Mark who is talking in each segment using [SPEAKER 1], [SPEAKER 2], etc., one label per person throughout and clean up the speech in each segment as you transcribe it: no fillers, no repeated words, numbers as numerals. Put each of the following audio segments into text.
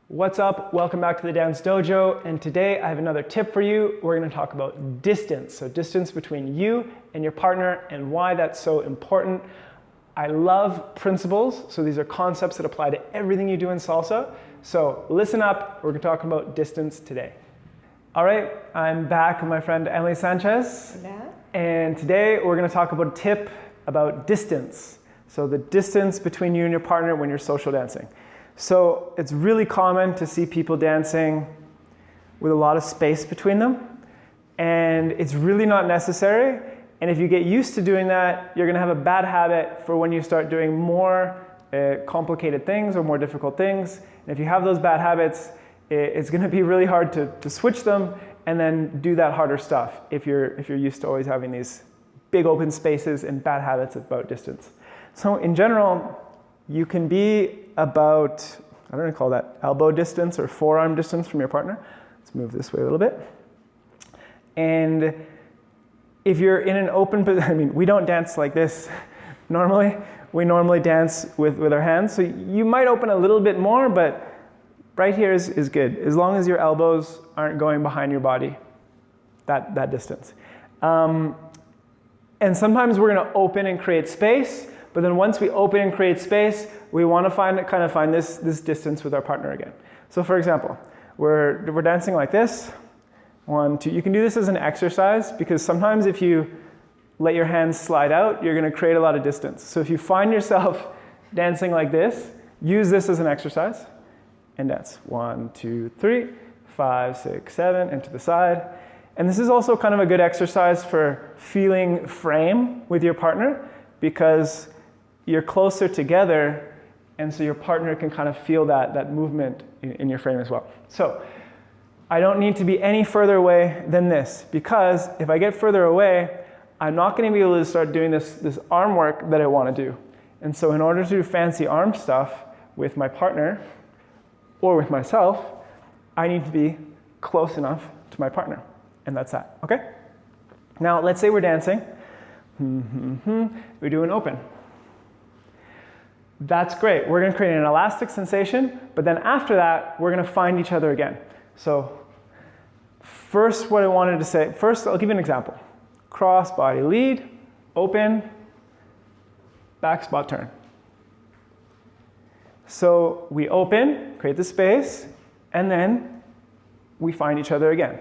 [SPEAKER 1] What's up? Welcome back to the Dance Dojo, and today I have another tip for you. We're going to talk about distance, so distance between you and your partner and why that's so important. I love principles, so these are concepts that apply to everything you do in salsa. So listen up, we're going to talk about distance today. All right, I'm back with my friend Emily Sanchez, and today we're going to talk about a tip about distance. So the distance between you and your partner when you're social dancing. So it's really common to see people dancing with a lot of space between them, and it's really not necessary. And if you get used to doing that, you're going to have a bad habit for when you start doing more complicated things or more difficult things. And if you have those bad habits, it's going to be really hard to switch them and then do that harder stuff if you're used to always having these big open spaces and bad habits about distance. So in general, you can be about, I don't know, call that elbow distance or forearm distance from your partner. Let's move this way a little bit. And if you're in an open position, I mean, we don't dance like this normally. We normally dance with our hands. So you might open a little bit more, but right here is good. As long as your elbows aren't going behind your body, that distance. And sometimes we're gonna open and create space, but then once we open and create space, we want to find this distance with our partner again. So for example, we're dancing like this. 1, 2. You can do this as an exercise because sometimes if you let your hands slide out, you're going to create a lot of distance. So if you find yourself dancing like this, use this as an exercise and dance. 1, 2, 3, 5, 6, 7, and to the side. And this is also kind of a good exercise for feeling frame with your partner because you're closer together, and so your partner can kind of feel that movement in your frame as well. So I don't need to be any further away than this, because if I get further away, I'm not going to be able to start doing this arm work that I want to do. And so in order to do fancy arm stuff with my partner or with myself, I need to be close enough to my partner. And that's that, okay? Now let's say we're dancing. We do an open. That's great. We're going to create an elastic sensation, but then after that, we're going to find each other again. So first, what I wanted to say, first I'll give you an example. Cross body lead, open, back spot turn. So we open, create the space, and then we find each other again.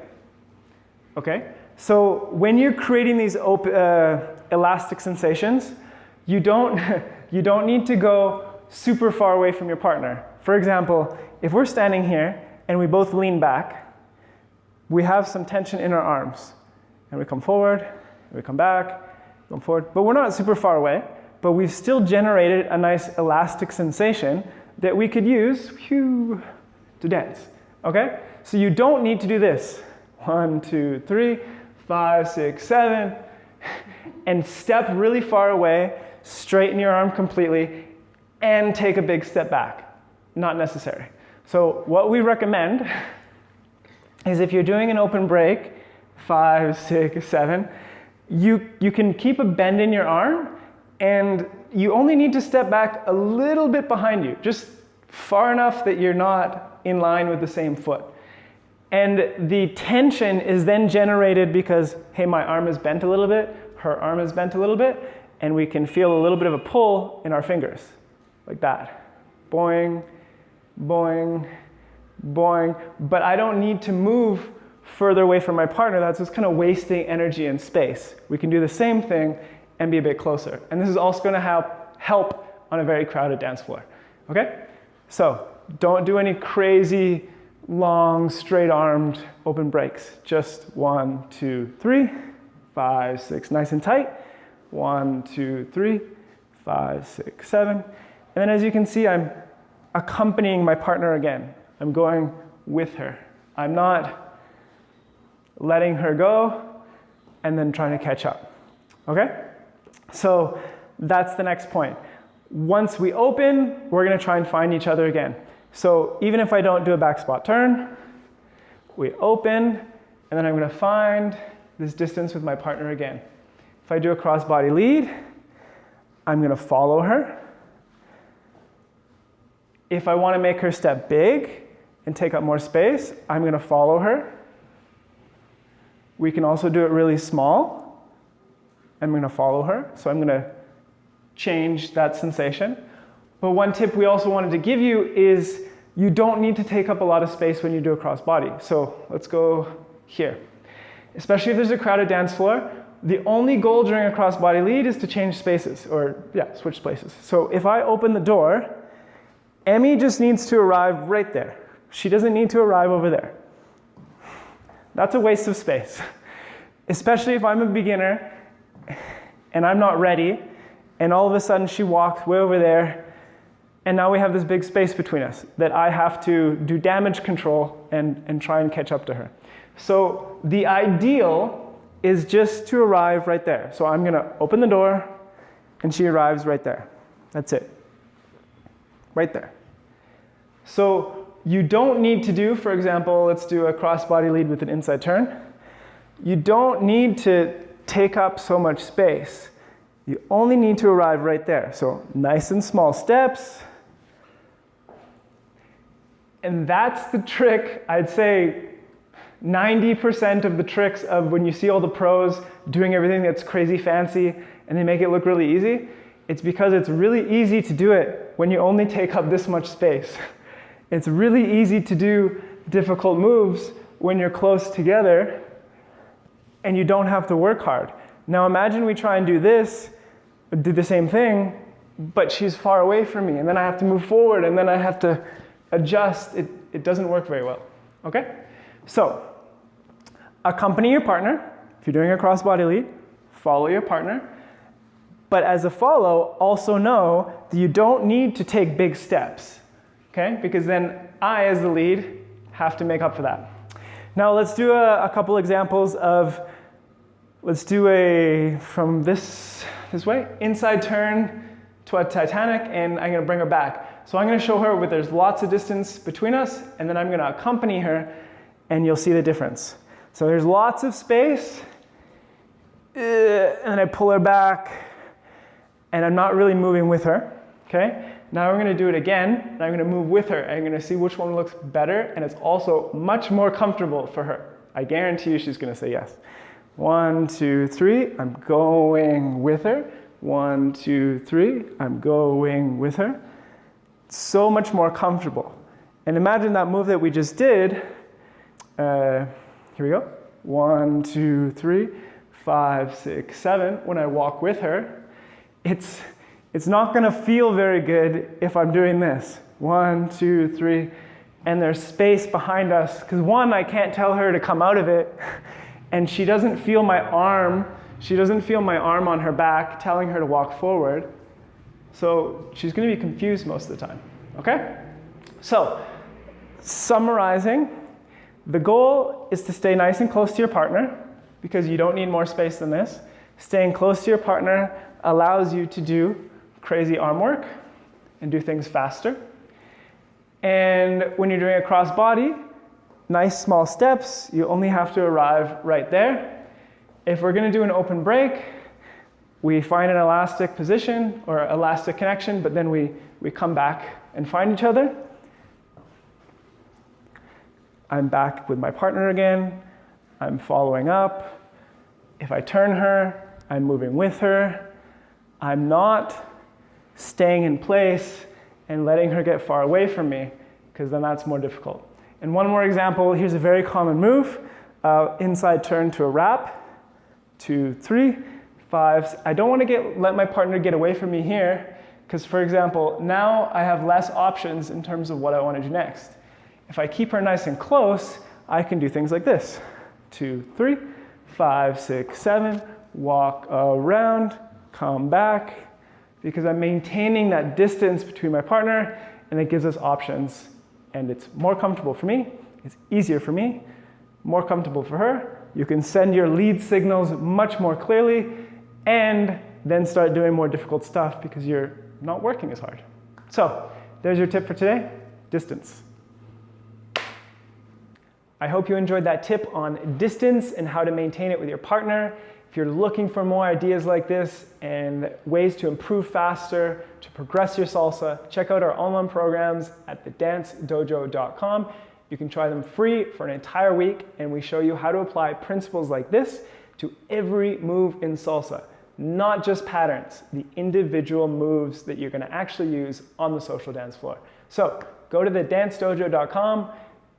[SPEAKER 1] Okay? So when you're creating these elastic sensations, you don't need to go super far away from your partner. For example, if we're standing here and we both lean back, we have some tension in our arms. And we come forward, and we come back, come forward. But we're not super far away, but we've still generated a nice elastic sensation that we could use to dance. Okay? So you don't need to do this. 1, 2, 3, 5, 6, 7, and step really far away, straighten your arm completely, and take a big step back. Not necessary. So what we recommend is if you're doing an open break, 5, 6, 7, you can keep a bend in your arm, and you only need to step back a little bit behind you, just far enough that you're not in line with the same foot. And the tension is then generated because, hey, my arm is bent a little bit, her arm is bent a little bit, and we can feel a little bit of a pull in our fingers, like that. Boing, boing, boing. But I don't need to move further away from my partner. That's just kind of wasting energy and space. We can do the same thing and be a bit closer. And this is also going to help on a very crowded dance floor. Okay? So don't do any crazy, long, straight-armed open breaks. Just 1, 2, 3, 5, 6, nice and tight. 1, 2, 3, 5, 6, 7. And then as you can see, I'm accompanying my partner again. I'm going with her. I'm not letting her go and then trying to catch up. Okay? So that's the next point. Once we open, we're going to try and find each other again. So even if I don't do a back spot turn, we open, and then I'm going to find this distance with my partner again. If I do a cross body lead, I'm going to follow her. If I want to make her step big, and take up more space, I'm going to follow her. We can also do it really small. I'm going to follow her. So I'm going to change that sensation. But one tip we also wanted to give you is you don't need to take up a lot of space when you do a crossbody. So let's go here. Especially if there's a crowded dance floor, the only goal during a crossbody lead is to change spaces, or switch places. So if I open the door, Emmy just needs to arrive right there. She doesn't need to arrive over there. That's a waste of space. Especially if I'm a beginner and I'm not ready, and all of a sudden she walks way over there, and now we have this big space between us that I have to do damage control and try and catch up to her. So the ideal is just to arrive right there. So I'm going to open the door, and she arrives right there. That's it. Right there. So you don't need to do, for example, let's do a crossbody lead with an inside turn. You don't need to take up so much space. You only need to arrive right there. So nice and small steps. And that's the trick. I'd say 90% of the tricks of when you see all the pros doing everything that's crazy fancy and they make it look really easy, it's because it's really easy to do it when you only take up this much space. It's really easy to do difficult moves when you're close together and you don't have to work hard. Now imagine we try and do this, do the same thing, but she's far away from me, and then I have to move forward, and then I have to adjust. It doesn't work very well, okay? So, accompany your partner. If you're doing a crossbody lead, follow your partner. But as a follow, also know that you don't need to take big steps, okay? Because then I, as the lead, have to make up for that. Now let's do a couple examples of, let's do from this way, inside turn to a Titanic, and I'm gonna bring her back. So I'm gonna show her where there's lots of distance between us, and then I'm gonna accompany her, and you'll see the difference. So there's lots of space, and I pull her back, and I'm not really moving with her, okay? Now we're gonna do it again, and I'm gonna move with her, and I'm gonna see which one looks better, and it's also much more comfortable for her. I guarantee you she's gonna say yes. 1, 2, 3, I'm going with her. 1, 2, 3, I'm going with her. So much more comfortable. And imagine that move that we just did. Here we go. 1, 2, 3, 5, 6, 7. When I walk with her, it's not gonna feel very good if I'm doing this. 1, 2, 3, and there's space behind us. Because one, I can't tell her to come out of it, and she doesn't feel my arm. She doesn't feel my arm on her back telling her to walk forward. So she's gonna be confused most of the time, okay? So, summarizing, the goal is to stay nice and close to your partner because you don't need more space than this. Staying close to your partner allows you to do crazy arm work and do things faster. And when you're doing a crossbody, nice small steps, you only have to arrive right there. If we're gonna do an open break, we find an elastic position or elastic connection, but then we come back and find each other. I'm back with my partner again. I'm following up. If I turn her, I'm moving with her. I'm not staying in place and letting her get far away from me, because then that's more difficult. And one more example, here's a very common move, inside turn to a wrap. 2, 3, 5. I don't want to let my partner get away from me here, because for example, now I have less options in terms of what I want to do next. If I keep her nice and close, I can do things like this. 2, 3, 5, 6, 7, walk around, come back, because I'm maintaining that distance between my partner, and it gives us options. And it's more comfortable for me, it's easier for me, more comfortable for her. You can send your lead signals much more clearly, and then start doing more difficult stuff because you're not working as hard. So, there's your tip for today, distance. I hope you enjoyed that tip on distance and how to maintain it with your partner. If you're looking for more ideas like this and ways to improve faster, to progress your salsa, check out our online programs at thedancedojo.com. You can try them free for an entire week, and we show you how to apply principles like this to every move in salsa, not just patterns, the individual moves that you're going to actually use on the social dance floor. So go to thedancedojo.com,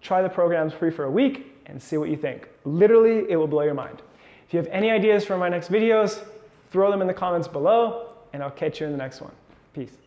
[SPEAKER 1] try the programs free for a week, and see what you think. Literally, it will blow your mind. If you have any ideas for my next videos, throw them in the comments below, and I'll catch you in the next one. Peace.